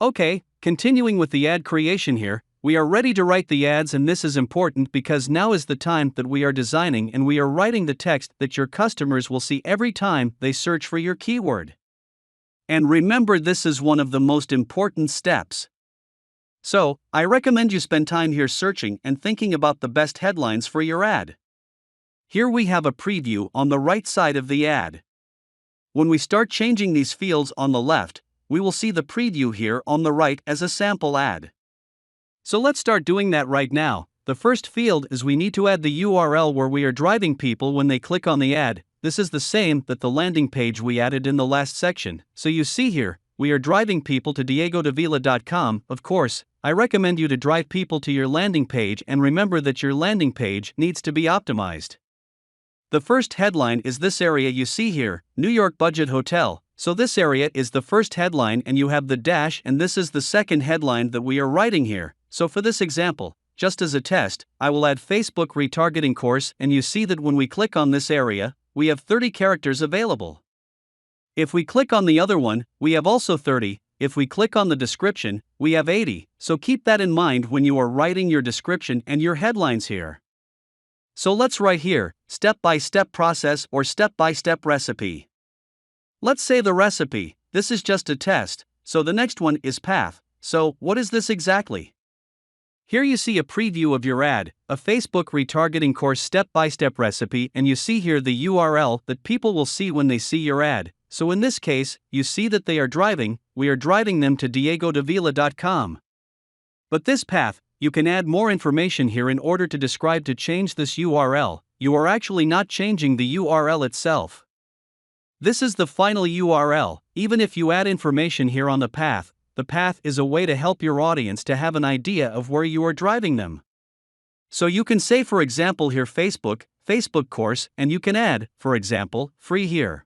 Okay, continuing with the ad creation here, we are ready to write the ads, and this is important because now is the time that we are designing and we are writing the text that your customers will see every time they search for your keyword. And remember, this is one of the most important steps. So, I recommend you spend time here searching and thinking about the best headlines for your ad. Here we have a preview on the right side of the ad. When we start changing these fields on the left, we will see the preview here on the right as a sample ad. So let's start doing that right now. The first field is we need to add the URL where we are driving people when they click on the ad. This is the same that the landing page we added in the last section. So you see here, we are driving people to diegodavila.com. Of course, I recommend you to drive people to your landing page, and remember that your landing page needs to be optimized. The first headline is this area you see here, New York Budget Hotel. So this area is the first headline and you have the dash, and this is the second headline that we are writing here. So for this example, just as a test, I will add Facebook retargeting course, and you see that when we click on this area, we have 30 characters available. If we click on the other one, we have also 30. If we click on the description, we have 80. So keep that in mind when you are writing your description and your headlines here. So let's write here, step-by-step process or step-by-step recipe. Let's say the recipe, this is just a test, so the next one is path. So what is this exactly? Here you see a preview of your ad, a Facebook retargeting course step-by-step recipe, and you see here the URL that people will see when they see your ad. So in this case, you see that they are driving, we are driving them to diegodavila.com. But this path, you can add more information here in order to describe to change this URL. You are actually not changing the URL itself. This is the final URL. Even if you add information here on the path is a way to help your audience to have an idea of where you are driving them. So you can say, for example, here Facebook course, and you can add, for example, free here.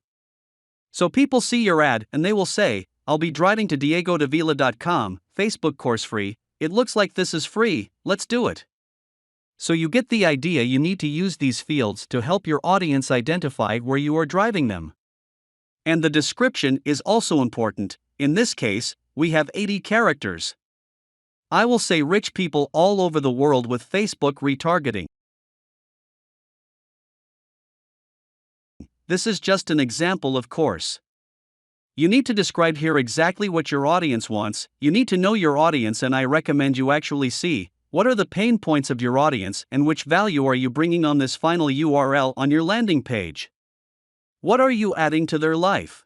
So people see your ad and they will say, I'll be driving to diegodavila.com, Facebook course free. It looks like this is free, let's do it. So you get the idea. You need to use these fields to help your audience identify where you are driving them. And the description is also important. In this case, we have 80 characters. I will say rich people all over the world with Facebook retargeting. This is just an example, of course. You need to describe here exactly what your audience wants. You need to know your audience, and I recommend you actually see what are the pain points of your audience and which value are you bringing on this final URL on your landing page. What are you adding to their life?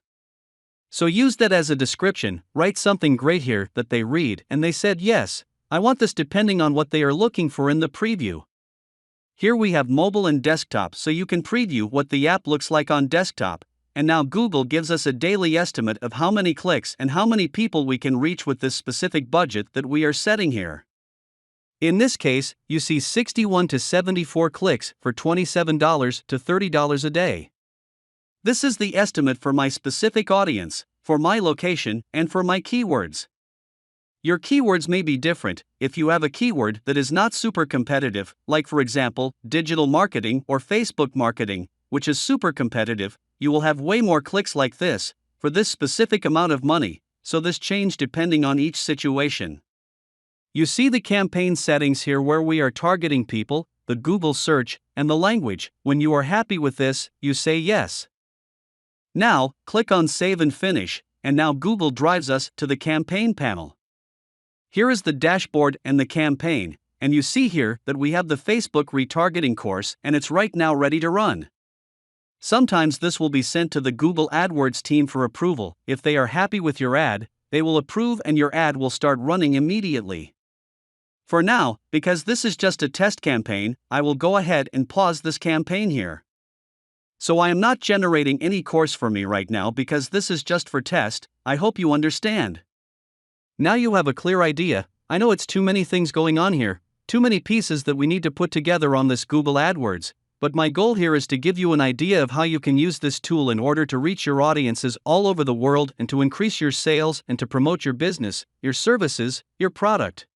So use that as a description. Write something great here that they read and they said, yes, I want this, depending on what they are looking for in the preview. Here we have mobile and desktop, so you can preview what the app looks like on desktop. And now Google gives us a daily estimate of how many clicks and how many people we can reach with this specific budget that we are setting here. In this case, you see 61 to 74 clicks for $27 to $30 a day. This is the estimate for my specific audience, for my location, and for my keywords. Your keywords may be different. If you have a keyword that is not super competitive, like for example, digital marketing or Facebook marketing, which is super competitive, you will have way more clicks like this, for this specific amount of money, so this change depending on each situation. You see the campaign settings here where we are targeting people, the Google search, and the language. When you are happy with this, you say yes. Now, click on Save and Finish, and now Google drives us to the campaign panel. Here is the dashboard and the campaign, and you see here that we have the Facebook retargeting course and it's right now ready to run. Sometimes this will be sent to the Google Adwords team for approval. If they are happy with your ad, they will approve and your ad will start running immediately. For now, because this is just a test campaign, I will go ahead and pause this campaign here. So I am not generating any course for me right now because this is just for test. I hope you understand. Now you have a clear idea. I know it's too many things going on here, too many pieces that we need to put together on this Google AdWords, but my goal here is to give you an idea of how you can use this tool in order to reach your audiences all over the world and to increase your sales and to promote your business, your services, your product.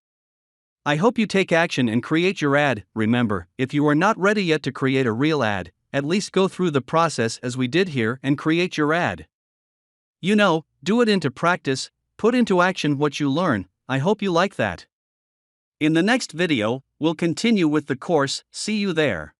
I hope you take action and create your ad. Remember, if you are not ready yet to create a real ad, at least go through the process as we did here and create your ad. You know, do it into practice. Put into action what you learn. I hope you like that. In the next video, we'll continue with the course. See you there.